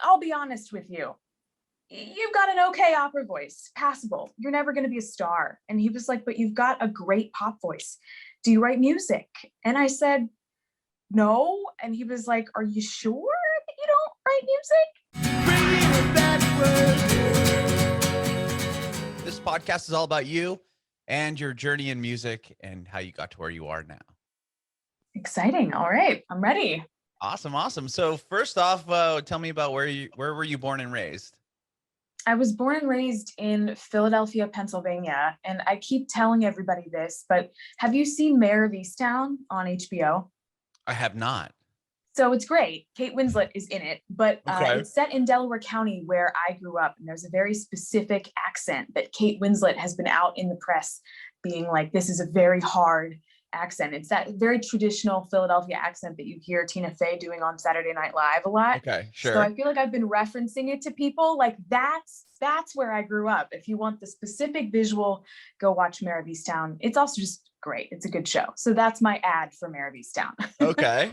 I'll be honest with you. You've got an okay opera voice, passable. You're never going to be a star. And he was like, but you've got a great pop voice. Do you write music? And I said, no. And he was like, are you sure that you don't write music? This podcast is all about you and your journey in music and how you got to where you are now. Exciting. All right. I'm ready. Awesome. So first off, tell me about where were you born and raised? I was born and raised in Philadelphia, Pennsylvania, and I keep telling everybody this, but have you seen Mayor of Easttown on HBO? I have not. So it's great. Kate Winslet is in it, but Okay. It's set in Delaware County where I grew up, and there's a very specific accent that Kate Winslet has been out in the press being like, this is a very hard accent. It's that very traditional Philadelphia accent that you hear Tina Fey doing on Saturday Night Live a lot. Okay, sure. So I feel like I've been referencing it to people. Like that's where I grew up. If you want the specific visual, go watch Mayor of Easttown. It's also just great. It's a good show. So that's my ad for Mayor of Easttown. Okay.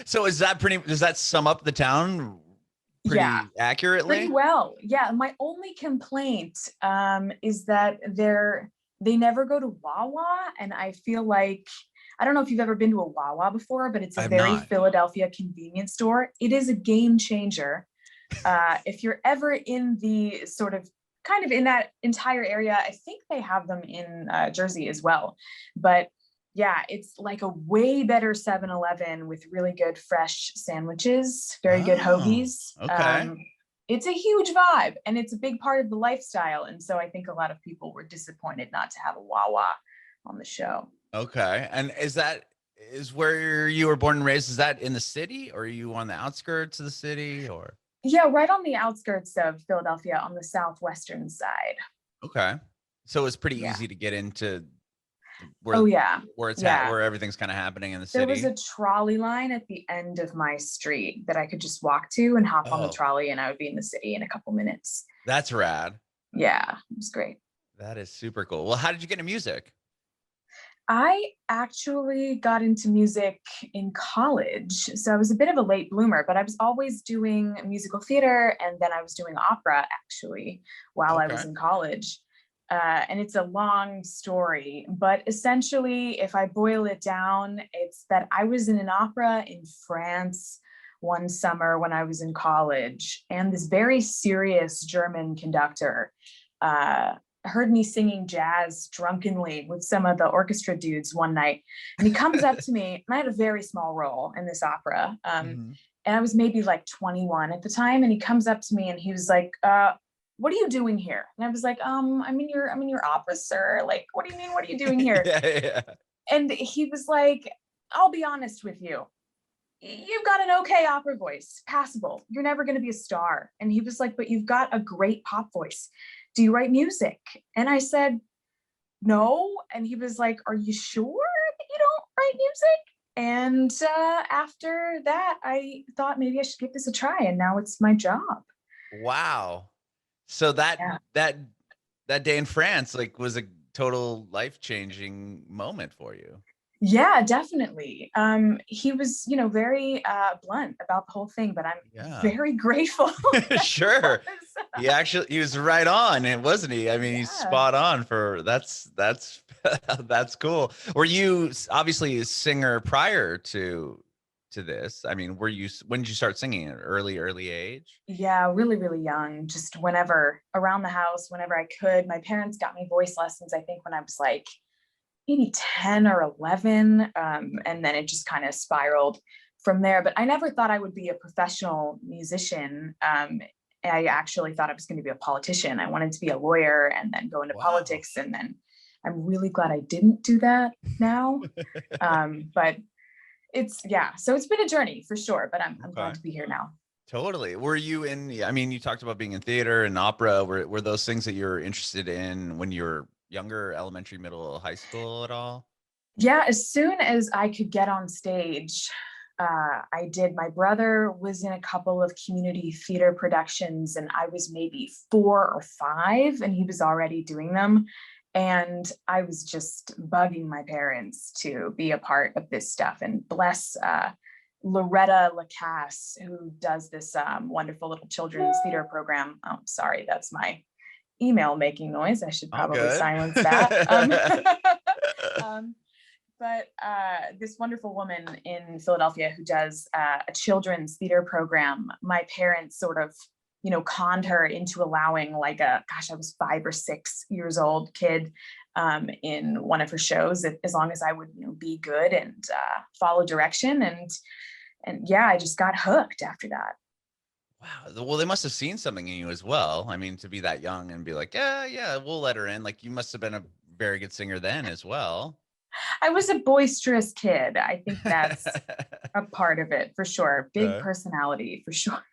So does that sum up the town pretty accurately? Pretty well. Yeah. My only complaint is that they never go to Wawa. And I feel like, I don't know if you've ever been to a Wawa before, but it's a very Philadelphia convenience store. It is a game changer. If you're ever in the kind of in that entire area, I think they have them in Jersey as well. But yeah, it's like a way better 7-Eleven with really good fresh sandwiches, very good hoagies. Okay. It's a huge vibe and it's a big part of the lifestyle. And so I think a lot of people were disappointed not to have a Wawa on the show. Okay. And is where you were born and raised, is that in the city or are you on the outskirts of the city or? Yeah, right on the outskirts of Philadelphia on the southwestern side. Okay. So it's pretty easy to get into where it's where everything's kind of happening in the city. There was a trolley line at the end of my street that I could just walk to and hop on the trolley and I would be in the city in a couple minutes. That's rad. Yeah, it was great. That is super cool. Well, how did you get into music? I actually got into music in college. So I was a bit of a late bloomer, but I was always doing musical theater and then I was doing opera actually while I was in college. And it's a long story, but essentially, if I boil it down, it's that I was in an opera in France one summer when I was in college, and this very serious German conductor heard me singing jazz drunkenly with some of the orchestra dudes one night. And he comes up to me, and I had a very small role in this opera. And I was maybe like 21 at the time. And he comes up to me and he was like, what are you doing here? And I was like, I'm in your opera, sir. Like, what do you mean? What are you doing here? Yeah. And he was like, I'll be honest with you. You've got an okay opera voice, passable. You're never going to be a star. And he was like, but you've got a great pop voice. Do you write music? And I said, no. And he was like, are you sure that you don't write music? And after that, I thought maybe I should give this a try. And now it's my job. Wow. So that day in France, like, was a total life-changing moment for you. Yeah, definitely. He was, very blunt about the whole thing, but I'm very grateful. Sure. He was right on, wasn't he? I mean, he's spot on that's cool. Were you obviously a singer prior to this? I mean, when did you start singing at an early age? Yeah, really, really young. Just whenever around the house, whenever I could. My parents got me voice lessons, I think when I was like maybe 10 or 11. And then it just kind of spiraled from there. But I never thought I would be a professional musician. I actually thought I was going to be a politician. I wanted to be a lawyer and then go into politics. And then I'm really glad I didn't do that now. But so it's been a journey for sure, but I'm glad to be here now. Totally. Were you you talked about being in theater and opera. Were those things that you're interested in when you were younger, elementary, middle, high school at all? Yeah, as soon as I could get on stage, I did. My brother was in a couple of community theater productions and I was maybe 4 or 5 and he was already doing them. And I was just bugging my parents to be a part of this stuff. And bless Loretta Lacasse, who does this wonderful little children's theater program. Oh, sorry, that's my email making noise. I should All probably good. silence that. Um, but this wonderful woman in Philadelphia who does a children's theater program, my parents sort of, conned her into allowing like I was 5 or 6 years old kid in one of her shows, as long as I would, be good and follow direction. And yeah, I just got hooked after that. Wow. Well, they must have seen something in you as well. I mean, to be that young and be like, yeah, we'll let her in. Like, you must have been a very good singer then as well. I was a boisterous kid. I think that's a part of it for sure. Big personality for sure.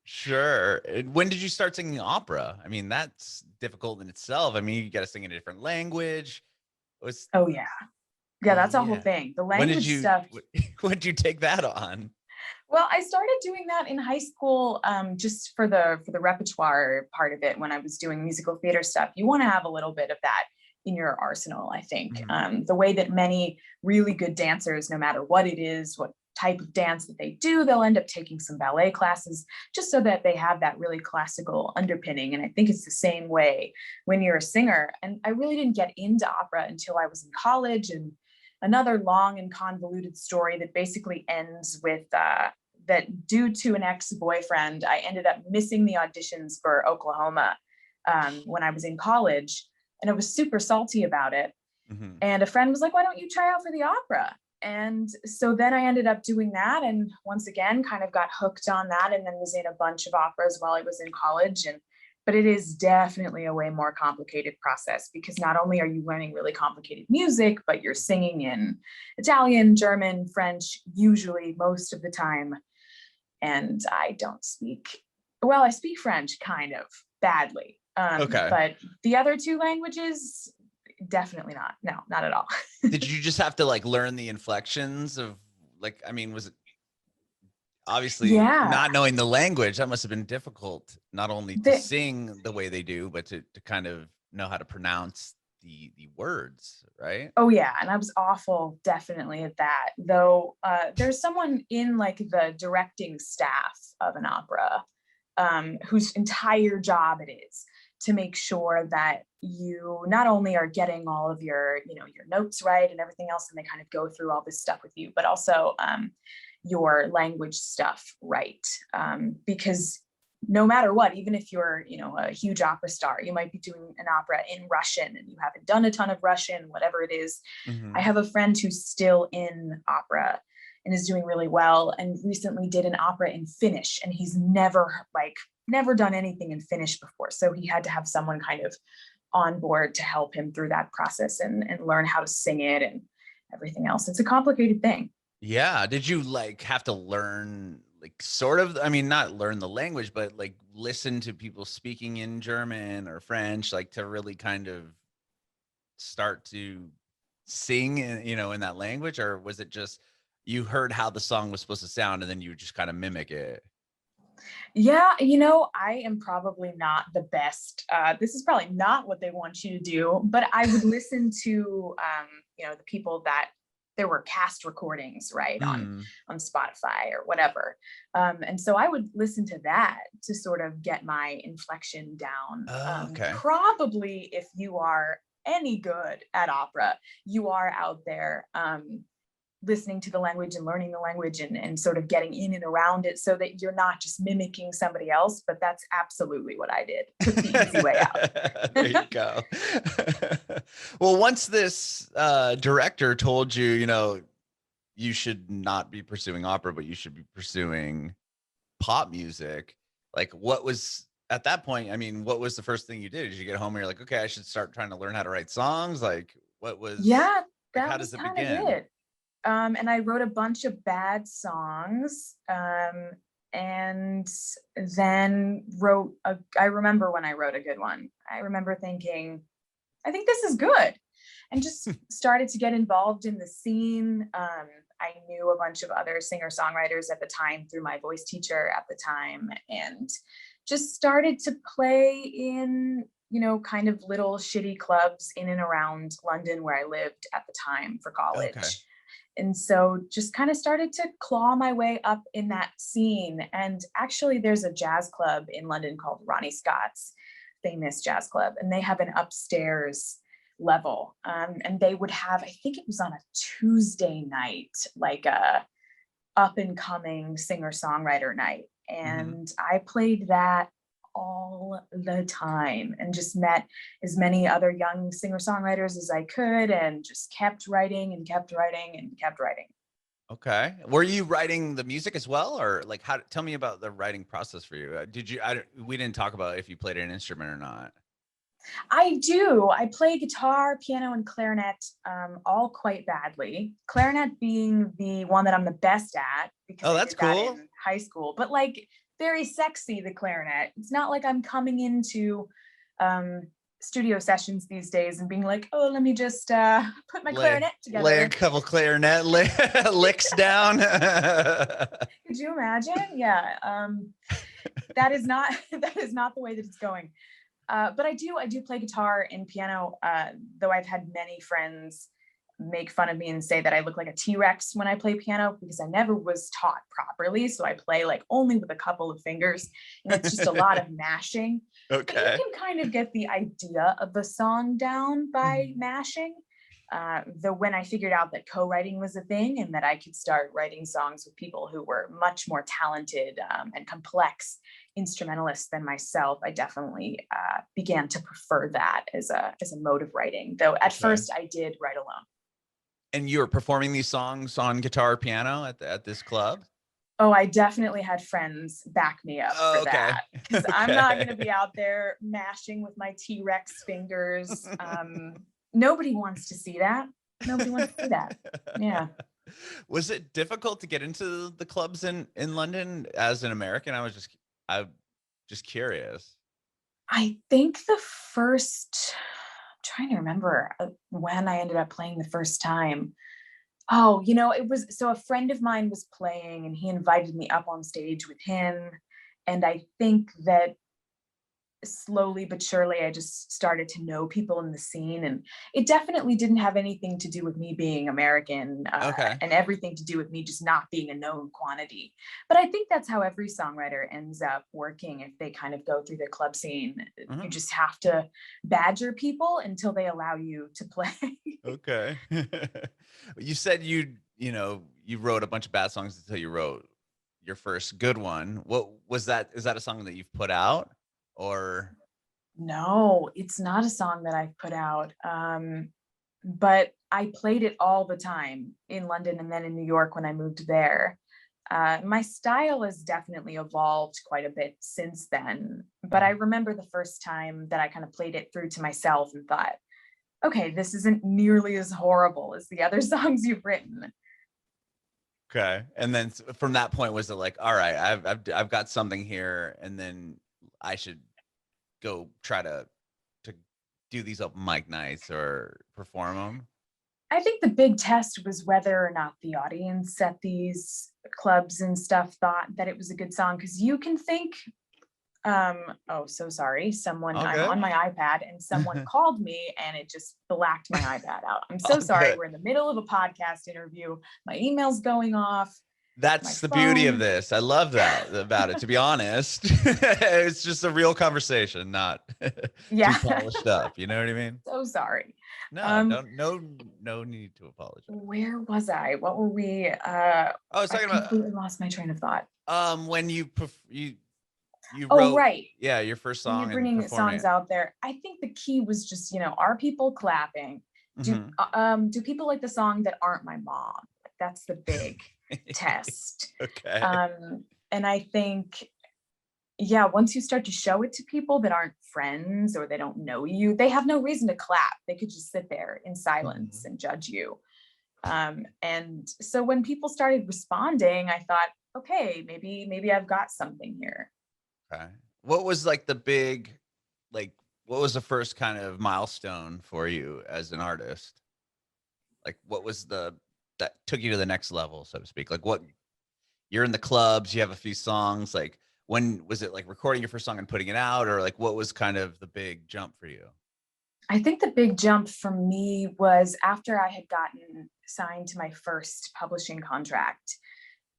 Sure. When did you start singing opera? I mean, that's difficult in itself. I mean, you got to sing in a different language. Oh yeah. Yeah, that's a whole thing. The language stuff. When did you take that on? Well, I started doing that in high school, just for the repertoire part of it. When I was doing musical theater stuff, you want to have a little bit of that in your arsenal, I think. The way that many really good dancers, no matter what it is, what type of dance that they do, they'll end up taking some ballet classes just so that they have that really classical underpinning. And I think it's the same way when you're a singer. And I really didn't get into opera until I was in college. And another long and convoluted story that basically ends with that due to an ex-boyfriend, I ended up missing the auditions for Oklahoma when I was in college. And I was super salty about it. And a friend was like, why don't you try out for the opera? And so then I ended up doing that. And once again, kind of got hooked on that, and then was in a bunch of operas while I was in college. But it is definitely a way more complicated process, because not only are you learning really complicated music, but you're singing in Italian, German, French, usually most of the time. And I speak French kind of badly. But the other 2 languages, definitely not. No, not at all. Did you just have to like learn the inflections of like, I mean, was it obviously not knowing the language? That must have been difficult, not only to sing the way they do, but to kind of know how to pronounce the words, right? Oh yeah, and I was awful definitely at that. Though there's someone in like the directing staff of an opera whose entire job it is to make sure that you not only are getting all of your, your notes right and everything else, and they kind of go through all this stuff with you, but also your language stuff right. Because no matter what, even if you're, a huge opera star, you might be doing an opera in Russian and you haven't done a ton of Russian, whatever it is. I have a friend who's still in opera and is doing really well, and recently did an opera in Finnish, and he's never done anything in Finnish before. So he had to have someone kind of on board to help him through that process and learn how to sing it and everything else. It's a complicated thing. Yeah. Did you like have to learn like sort of, I mean, not learn the language, but like listen to people speaking in German or French, like to really kind of start to sing, in that language? Or was it just, you heard how the song was supposed to sound and then you would just kind of mimic it? Yeah, I am probably not the best. This is probably not what they want you to do, but I would listen to, the people that there were cast recordings, right, on Spotify or whatever. And so I would listen to that to sort of get my inflection down. Probably if you are any good at opera, you are out there listening to the language and learning the language and sort of getting in and around it so that you're not just mimicking somebody else. But that's absolutely what I did. Took the easy way out. There you go. Well, once this director told you, you should not be pursuing opera, but you should be pursuing pop music, like what was at that point, I mean, what was the first thing you did? Did you get home and you're like, okay, I should start trying to learn how to write songs? Like what was, that how was does it kind begin? of it. And I wrote a bunch of bad songs, and then I remember when I wrote a good one, I remember thinking, I think this is good, and just started to get involved in the scene. I knew a bunch of other singer-songwriters at the time through my voice teacher at the time, and just started to play in, kind of little shitty clubs in and around London where I lived at the time for college. And so just kind of started to claw my way up in that scene. And actually there's a jazz club in London called Ronnie Scott's, famous jazz club, and they have an upstairs level. And they would have, I think it was on a Tuesday night, like a up and coming singer songwriter night. And I played that all the time and just met as many other young singer songwriters as I could, and just kept writing and kept writing and kept writing. Okay. Were you writing the music as well, or like how? Tell me about the writing process for you. Did you? We didn't talk about if you played an instrument or not. I do. I play guitar, piano, and clarinet, all quite badly. Clarinet being the one that I'm the best at, because that's cool. In high school, but like very sexy, the clarinet. It's not like I'm coming into studio sessions these days and being like, oh, let me just put my clarinet together. Lay a couple clarinet licks down. Could you imagine? Yeah. That is not the way that it's going. But I do play guitar and piano, though I've had many friends make fun of me and say that I look like a T-Rex when I play piano, because I never was taught properly. So I play like only with a couple of fingers, and it's just a lot of mashing. Okay. But you can kind of get the idea of the song down by mashing. Though when I figured out that co-writing was a thing and that I could start writing songs with people who were much more talented and complex instrumentalists than myself, I definitely began to prefer that as a mode of writing. Though at first I did write alone. And you were performing these songs on guitar or piano at this club? Oh, I definitely had friends back me up for that, because I'm not going to be out there mashing with my T-Rex fingers. Nobody wants to see that. Nobody wants to see that. Yeah. Was it difficult to get into the clubs in London as an American? I'm just curious. I think the first, I'm trying to remember when I ended up playing the first time. Oh, it was, so a friend of mine was playing and he invited me up on stage with him. And I think that slowly but surely I just started to know people in the scene, and it definitely didn't have anything to do with me being American and everything to do with me just not being a known quantity. But I think that's how every songwriter ends up working if they kind of go through the club scene. You just have to badger people until they allow you to play. Okay. You said you wrote a bunch of bad songs until you wrote your first good one. What was that? Is that a song that you've put out? Or no, it's not a song that I've put out. But I played it all the time in London and then in New York when I moved there. My style has definitely evolved quite a bit since then. But I remember the first time that I kind of played it through to myself and thought, okay, this isn't nearly as horrible as the other songs you've written. Okay. And then from that point, was it like, all right, I've got something here, and then I should go try to do these open mic nights or perform them? I think the big test was whether or not the audience at these clubs and stuff thought that it was a good song. Because you can think, oh, so sorry, I'm on my iPad and someone called me and it just blacked my iPad out. I'm so sorry. We're in the middle of a podcast interview. My email's going off. That's the beauty of this. I love that about it, to be honest. It's just a real conversation, not too polished up. You know what I mean? So sorry. No, no need to apologize. Where was I? What were we? I was talking about. I completely lost my train of thought. When you wrote, oh, right. Yeah, your first song. You're bringing songs out there. I think the key was just, are people clapping? Do people like the song that aren't my mom? That's the big test. Okay. And I think, once you start to show it to people that aren't friends or they don't know you, they have no reason to clap. They could just sit there in silence and judge you. And so when people started responding, I thought, okay, maybe I've got something here. Okay. What was like the big, what was the first kind of milestone for you as an artist? Like, what was that took you to the next level, so to speak? Like, what, you're in the clubs, you have a few songs, like, when was it, like recording your first song and putting it out, or like what was kind of the big jump for you? I think the big jump for me was after I had gotten signed to my first publishing contract.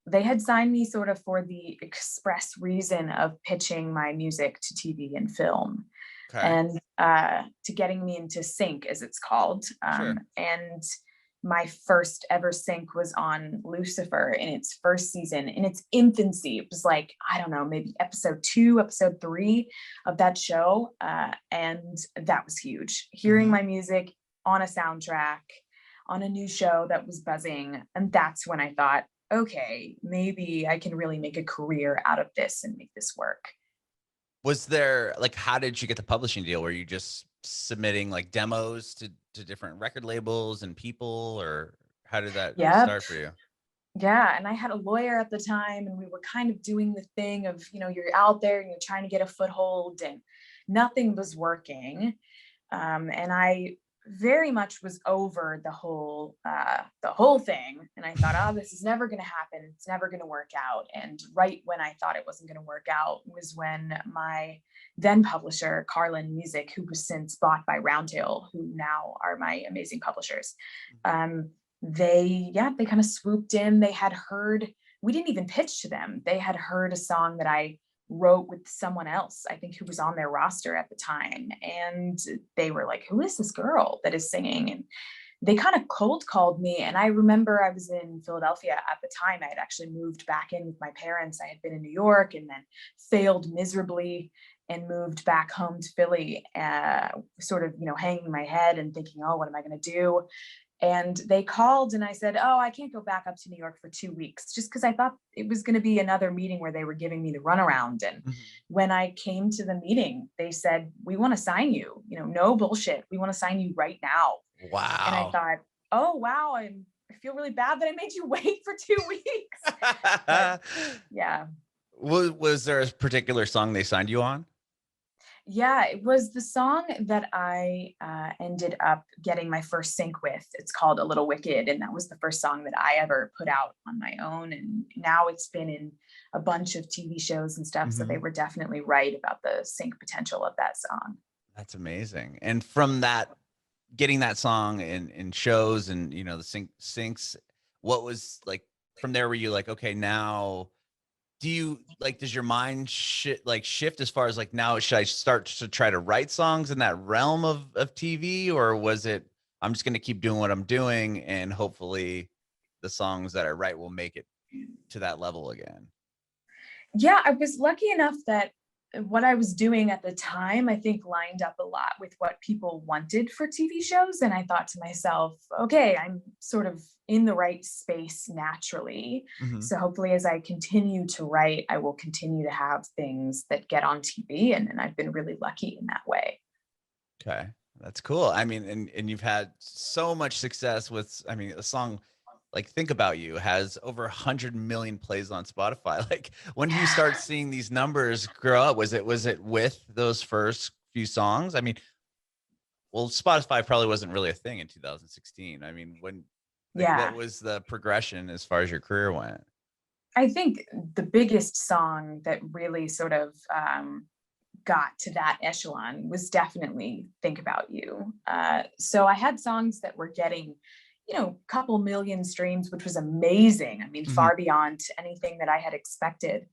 They had signed me sort of for the express reason of pitching my music to TV and film, Okay. and to getting me into sync, as it's called. Sure. And my first ever sync was on Lucifer in its first season, in its infancy. It was like, I don't know, maybe episode 2, episode 3 of that show. And that was huge. Hearing Mm-hmm. my music on a soundtrack, on a new show that was buzzing. And that's when I thought, okay, maybe I can really make a career out of this and make this work. Was there like, how did you get the publishing deal? Were you just submitting like demos to different record labels and people, or how did that Yep. start for you? Yeah. And I had a lawyer at the time, and we were kind of doing the thing of, you're out there and you're trying to get a foothold, and nothing was working. And I very much was over the whole thing. And I thought, oh, this is never going to happen. It's never going to work out. And right when I thought it wasn't going to work out was when my then publisher, Carlin Music, who was since bought by Roundhill, who now are my amazing publishers, they kind of swooped in. They had heard, we didn't even pitch to them. They had heard a song that I wrote with someone else, I think, who was on their roster at the time. And they were like, who is this girl that is singing? And they kind of cold called me. And I remember I was in Philadelphia at the time. I had actually moved back in with my parents. I had been in New York and then failed miserably and moved back home to Philly, sort of, hanging my head and thinking, oh, what am I going to do? And they called and I said, oh, I can't go back up to New York for 2 weeks, just because I thought it was going to be another meeting where they were giving me the runaround. And when I came to the meeting, they said, we want to sign you, no bullshit. We want to sign you right now. Wow. And I thought, oh, wow. I feel really bad that I made you wait for 2 weeks. But, yeah. Was there a particular song they signed you on? Yeah, it was the song that I ended up getting my first sync with. It's called A Little Wicked. And that was the first song that I ever put out on my own. And now it's been in a bunch of TV shows and stuff. So they were definitely right about the sync potential of that song. That's amazing. And from that, getting that song in shows and, the syncs, what was like from there? Were you like, okay, now does your mind shift as far as like, now should I start to try to write songs in that realm of TV, or was it, I'm just going to keep doing what I'm doing and hopefully the songs that I write will make it to that level again? Yeah, I was lucky enough that what I was doing at the time, I think, lined up a lot with what people wanted for TV shows. And I thought to myself, okay, I'm sort of in the right space naturally. So hopefully as I continue to write, I will continue to have things that get on TV. And I've been really lucky in that way. Okay. That's cool. I mean, and you've had so much success with, a song like Think About You has over 100 million plays on Spotify. Like, when do you start seeing these numbers grow up? Was it with those first few songs? Well, Spotify probably wasn't really a thing in 2016. What was the progression as far as your career went? I think the biggest song that really sort of got to that echelon was definitely Think About You. So I had songs that were getting, a couple million streams, which was amazing. Far beyond anything that I had expected.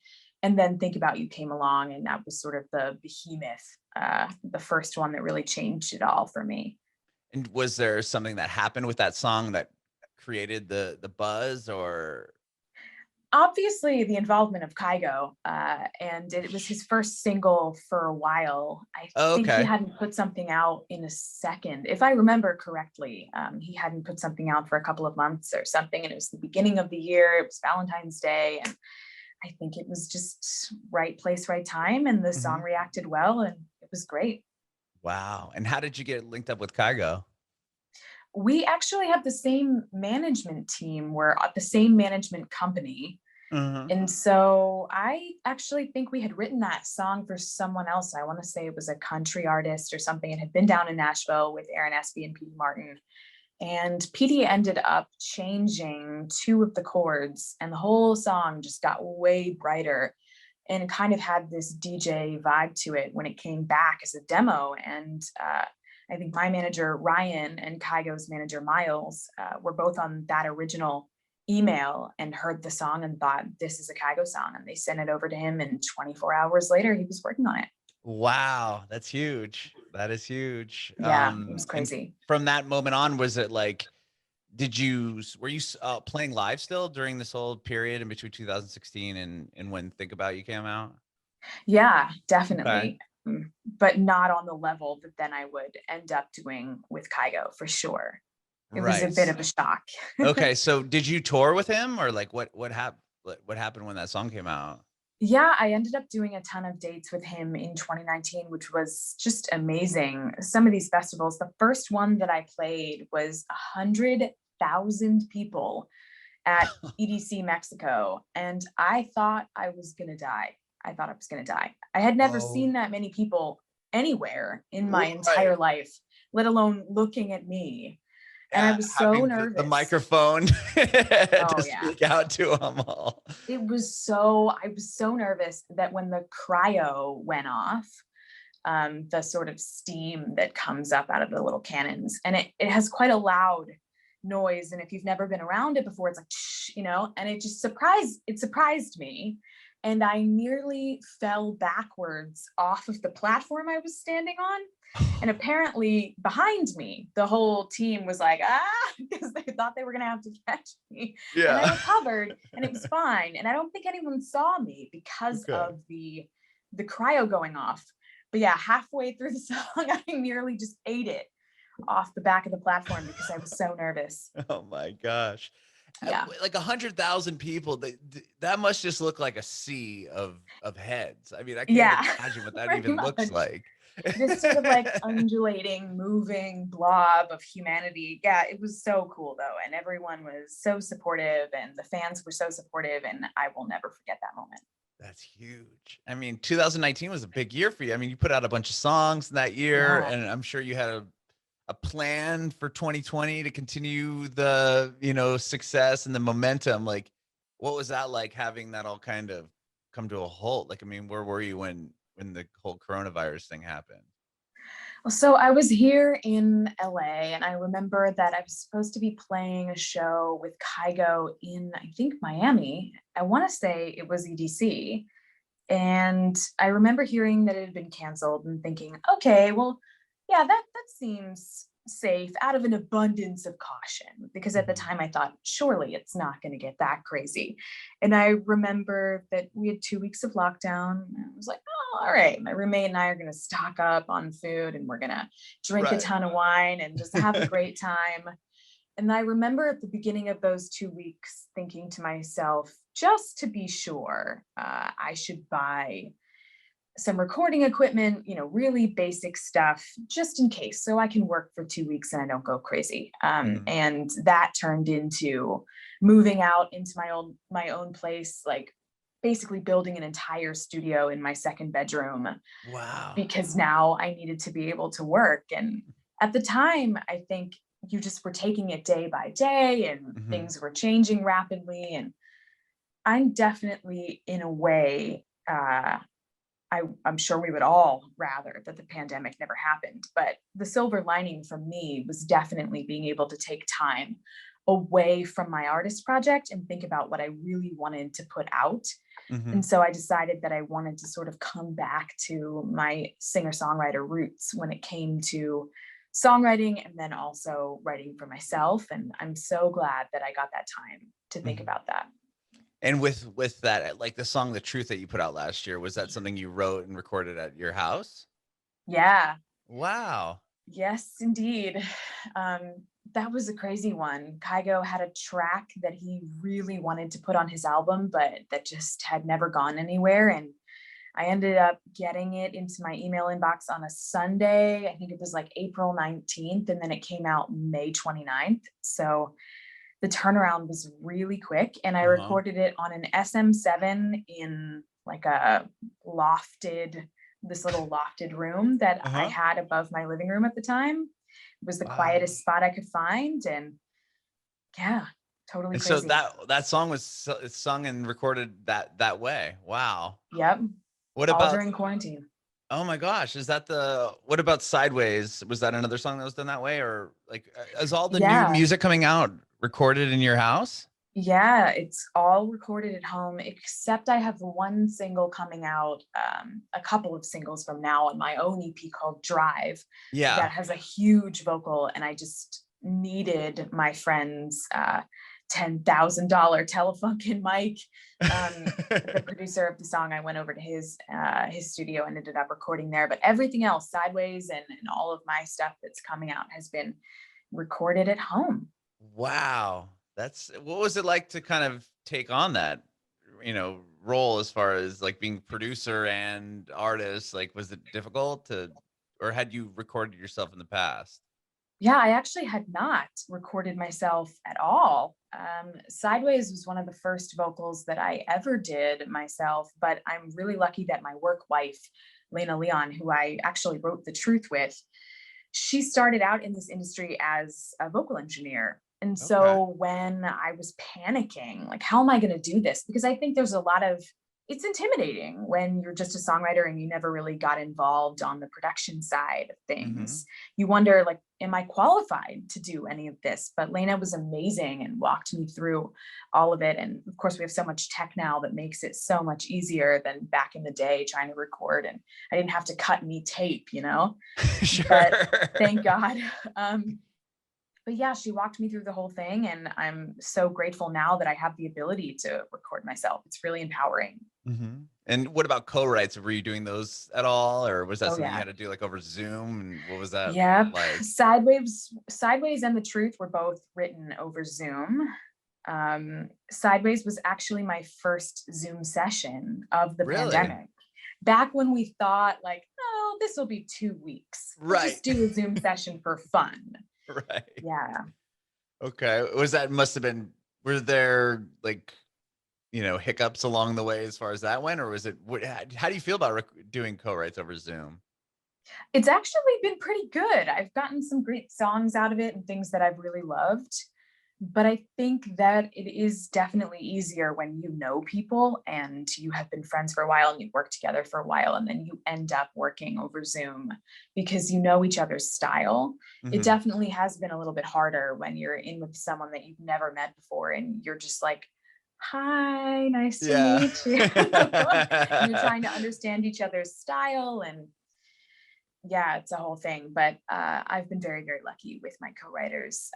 And then Think About You came along, and that was sort of the behemoth, the first one that really changed it all for me. And was there something that happened with that song that created the buzz, or? Obviously the involvement of Kygo, and it was his first single for a while. I think he hadn't put something out in a second. If I remember correctly, he hadn't put something out for a couple of months or something. And it was the beginning of the year. It was Valentine's Day. And I think it was just right place, right time. And the song reacted well, and it was great. Wow. And how did you get linked up with Kygo? We actually have the same management team. We're at the same management company. And so I actually think we had written that song for someone else. I want to say it was a country artist or something. It had been down in Nashville with Aaron Espy and Petey Martin. And Petey ended up changing 2 of the chords, and the whole song just got way brighter and it kind of had this DJ vibe to it when it came back as a demo. And I think my manager, Ryan, and Kygo's manager, Miles, were both on that original email and heard the song and thought, this is a Kygo song. And they sent it over to him, and 24 hours later, he was working on it. Wow, that's huge. That is huge. Yeah, it was And crazy. from that moment on, was it like, were you playing live still during this whole period in between 2016 and when Think About You came out? Yeah, Okay. definitely. But not on the level that then I would end up doing with Kygo, for sure. It was a Right. bit of a shock. Okay, so did you tour with him, or like what happened when that song came out? Yeah, I ended up doing a ton of dates with him in 2019, which was just amazing. Some of these festivals, the first one that I played was 100,000 people at EDC Mexico, and I thought I was gonna die. I thought I was gonna die. I had never Oh, seen that many people anywhere in my right. entire life, let alone looking at me. And I Yeah, was so having the nervous. microphone to Oh yeah. speak out to them all. I was so nervous that when the cryo went off, the sort of steam that comes up out of the little cannons, and it has quite a loud noise. And if you've never been around it before, it's like, you know, and it surprised me. And I nearly fell backwards off of the platform I was standing on. And apparently behind me, the whole team was like, because they thought they were going to have to catch me. And I Yeah. recovered and it was fine. And I don't think anyone saw me because Okay. of the cryo going off. But yeah, halfway through the song, I nearly just ate it off the back of the platform because I was so nervous. Oh my gosh. Yeah. Like 100,000 people, that must just look like a sea of heads. I mean, I can't even Yeah, imagine what that pretty even looks much. like. This sort of like undulating, moving blob of humanity. Yeah, it was so cool though. And everyone was so supportive, and the fans were so supportive. And I will never forget that moment. That's huge. I mean, 2019 was a big year for you. I mean, you put out a bunch of songs in that year, Yeah. and I'm sure you had a plan for 2020 to continue the, success and the momentum. Like, what was that like, having that all kind of come to a halt? Like, I mean, where were you when the whole coronavirus thing happened? So I was here in LA, and I remember that I was supposed to be playing a show with Kygo in, I think, Miami. I want to say it was EDC. And I remember hearing that it had been canceled and thinking, okay, well, yeah, that seems safe, out of an abundance of caution, because at the Mhm. time I thought, surely it's not going to get that crazy. And I remember that we had 2 weeks of lockdown. And I was like, oh, all right, my roommate and I are going to stock up on food, and we're going to drink a Right. ton of wine and just have a great time. And I remember at the beginning of those 2 weeks thinking to myself, just to be sure, I should buy some recording equipment, really basic stuff, just in case, so I can work for 2 weeks and I don't go crazy. Mhm. And that turned into moving out into my own place, like basically building an entire studio in my second bedroom, Wow. because now I needed to be able to work. And at the time, I think you just were taking it day by day, and Mhm. things were changing rapidly. And I'm definitely, in a way, I'm sure we would all rather that the pandemic never happened. But the silver lining for me was definitely being able to take time away from my artist project and think about what I really wanted to put out. And Mhm. so I decided that I wanted to sort of come back to my singer-songwriter roots when it came to songwriting, and then also writing for myself. And I'm so glad that I got that time to think Mhm. about that. And with that, like the song "The Truth" that you put out last year, was that something you wrote and recorded at your house? Yeah. Wow. Yes, indeed. Um, that was a crazy one. Kygo had a track that he really wanted to put on his album, but that just had never gone anywhere. And I ended up getting it into my email inbox on a Sunday. I think it was like April 19th, and then it came out May 29th. So the turnaround was really quick, and I Uh-huh. recorded it on an SM7 in like this little lofted room that I Uh-huh. had above my living room at the time. It was the Wow. quietest spot I could find, and yeah, totally And so crazy. that song was sung and recorded that way. Wow. Yep, What all about during quarantine. Oh my gosh, is that what about Sideways? Was that another song that was done that way? Or like, is all the new Yeah. music coming out recorded in your house? Yeah, it's all recorded at home, except I have one single coming out, a couple of singles from now on my own EP called Drive Yeah. that has a huge vocal, and I just needed my friend's $10,000 Telefunken mic. The producer of the song, I went over to his studio and ended up recording there. But everything else, Sideways and all of my stuff that's coming out, has been recorded at home. Wow. What was it like to kind of take on that, role as far as like being producer and artist? Like, was it difficult or had you recorded yourself in the past? Yeah, I actually had not recorded myself at all. Sideways was one of the first vocals that I ever did myself, but I'm really lucky that my work wife, Lena Leon, who I actually wrote The Truth with, she started out in this industry as a vocal engineer. And Okay. so when I was panicking, like, how am I going to do this? Because I think there's a lot of, it's intimidating when you're just a songwriter and you never really got involved on the production side of Hmm. things. You wonder, like, am I qualified to do any of this? But Lena was amazing and walked me through all of it. And of course, we have so much tech now that makes it so much easier than back in the day trying to record. And I didn't have to cut any tape, you know? But Sure. thank God. Um, but yeah, she walked me through the whole thing, and I'm so grateful now that I have the ability to record myself. It's really empowering. Hmm. And what about co-writes? Were you doing those at all, or was that Oh something you yeah. had to do like over Zoom? And what was that Yep. like? Sideways and The Truth were both written over Zoom. Sideways was actually my first Zoom session of the Really? pandemic. Back when we thought, like, oh, this will be 2 weeks. We'll Right. just do a Zoom session for fun. Right. Yeah. Okay. Must have been, were there like, hiccups along the way as far as that went, or was it, how do you feel about doing co-writes over Zoom? It's actually been pretty good. I've gotten some great songs out of it and things that I've really loved. But I think that it is definitely easier when you know people and you have been friends for a while and you've worked together for a while, and then you end up working over Zoom because you know each other's style. It Hmm. definitely has been a little bit harder when you're in with someone that you've never met before and you're just like, hi, nice to Yeah. meet you. And you're trying to understand each other's style, and yeah, it's a whole thing. But I've been very, very lucky with my co-writers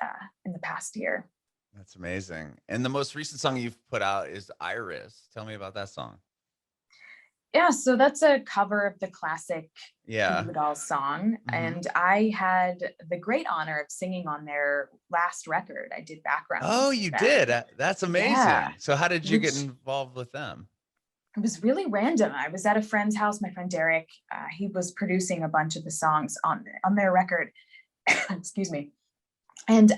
in the past year. That's amazing. And the most recent song you've put out is Iris. Tell me about that song. Yeah, so that's a cover of the classic Goo Yeah. Goo Dolls song. Hmm. And I had the great honor of singing on their last record. I did Oh, backgrounds for you did? them. That's Yeah, amazing. So how did you get which involved with them? it was really random. I was at a friend's house, my friend Derek. He was producing a bunch of the songs on their record. Excuse me. And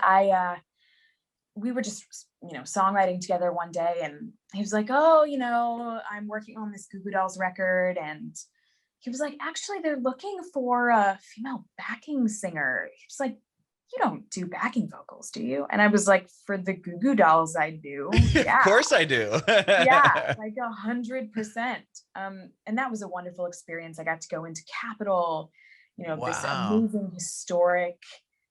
we were just, songwriting together one day, and he was like, oh, I'm working on this Goo Goo Dolls record. And he was like, actually, they're looking for a female backing singer. He was like, you don't do backing vocals, do you? And I was like, for the Goo Goo Dolls, I do. Of Yeah. course I do. Yeah, like 100%. And that was a wonderful experience. I got to go into Capitol, this Wow. amazing historic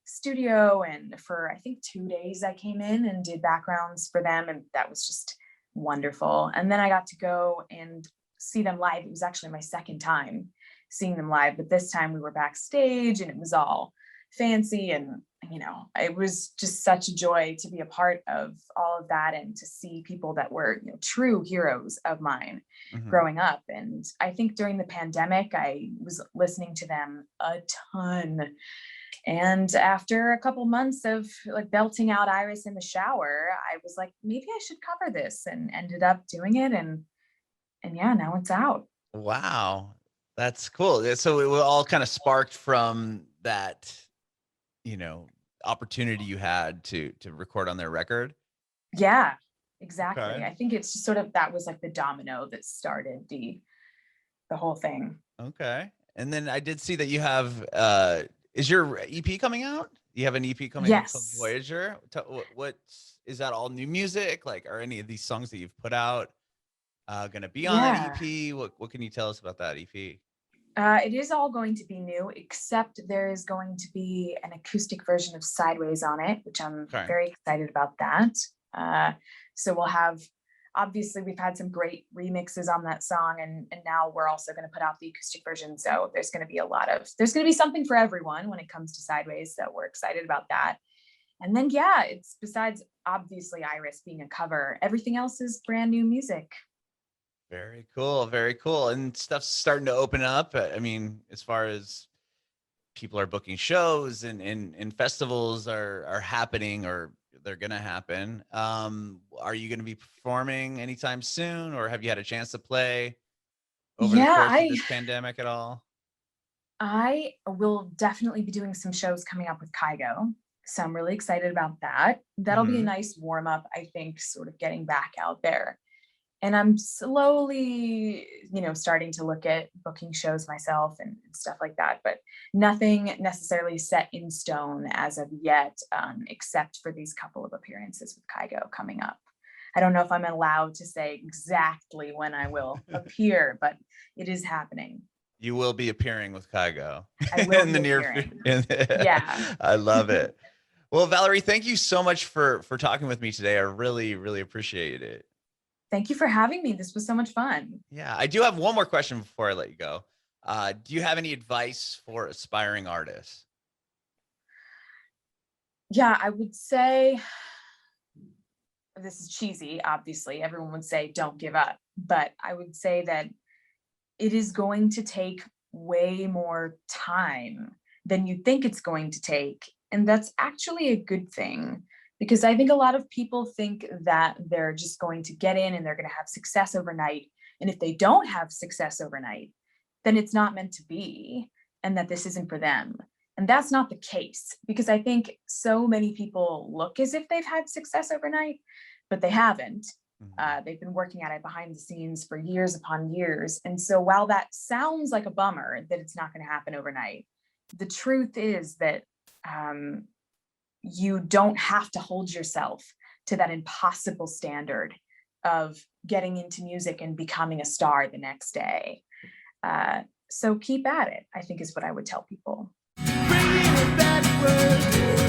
studio. And for, I think, 2 days, I came in and did backgrounds for them. And that was just wonderful. And then I got to go and see them live. It was actually my second time seeing them live, but this time we were backstage and it was all fancy. And it was just such a joy to be a part of all of that and to see people that were, true heroes of mine Hmm. growing up. And I think during the pandemic, I was listening to them a ton. And after a couple months of like belting out Iris in the shower, I was like, maybe I should cover this, and ended up doing it. And yeah, now it's out. Wow. That's cool. So it all kind of sparked from that, you know, opportunity you had to record on their record. Yeah, exactly. Okay. I think it's just sort of, that was like the domino that started the whole thing. Okay. And then I did see that you have is your EP coming out? You have an EP coming out called Yes. Voyager. What is that, all new music? Like, are any of these songs that you've put out gonna be on that Yeah. EP? What can you tell us about that EP? It is all going to be new, except there is going to be an acoustic version of Sideways on it, which I'm Okay. very excited about that. So we'll have, obviously we've had some great remixes on that song, and now we're also going to put out the acoustic version. So there's going to be there's going to be something for everyone when it comes to Sideways. So we're excited about that. And then, yeah, it's besides obviously Iris being a cover, everything else is brand new music. Very cool. Very cool. And stuff's starting to open up. I mean, as far as people are booking shows and festivals are happening, or they're going to happen. Are you going to be performing anytime soon, or have you had a chance to play over the Yeah, course of this pandemic at all? I will definitely be doing some shows coming up with Kygo. So I'm really excited about that. That'll be a Mm-hmm. nice warm up, I think, sort of getting back out there. And I'm slowly, starting to look at booking shows myself and stuff like that, but nothing necessarily set in stone as of yet, except for these couple of appearances with Kygo coming up. I don't know if I'm allowed to say exactly when I will appear, but it is happening. You will be appearing with Kygo I will in be the near appearing. future. Yeah. I love it. Well, Valerie, thank you so much for talking with me today. I really, really appreciate it. Thank you for having me. This was so much fun. Yeah, I do have one more question before I let you go. Do you have any advice for aspiring artists? Yeah, I would say, this is cheesy, obviously. Everyone would say, don't give up. But I would say that it is going to take way more time than you think it's going to take. And that's actually a good thing, because I think a lot of people think that they're just going to get in and they're going to have success overnight. And if they don't have success overnight, then it's not meant to be, and that this isn't for them. And that's not the case, because I think so many people look as if they've had success overnight, but they haven't. Mhm. They've been working at it behind the scenes for years upon years. And so while that sounds like a bummer that it's not going to happen overnight, the truth is that you don't have to hold yourself to that impossible standard of getting into music and becoming a star the next day. So keep at it, I think, is what I would tell people. Bringing it backward.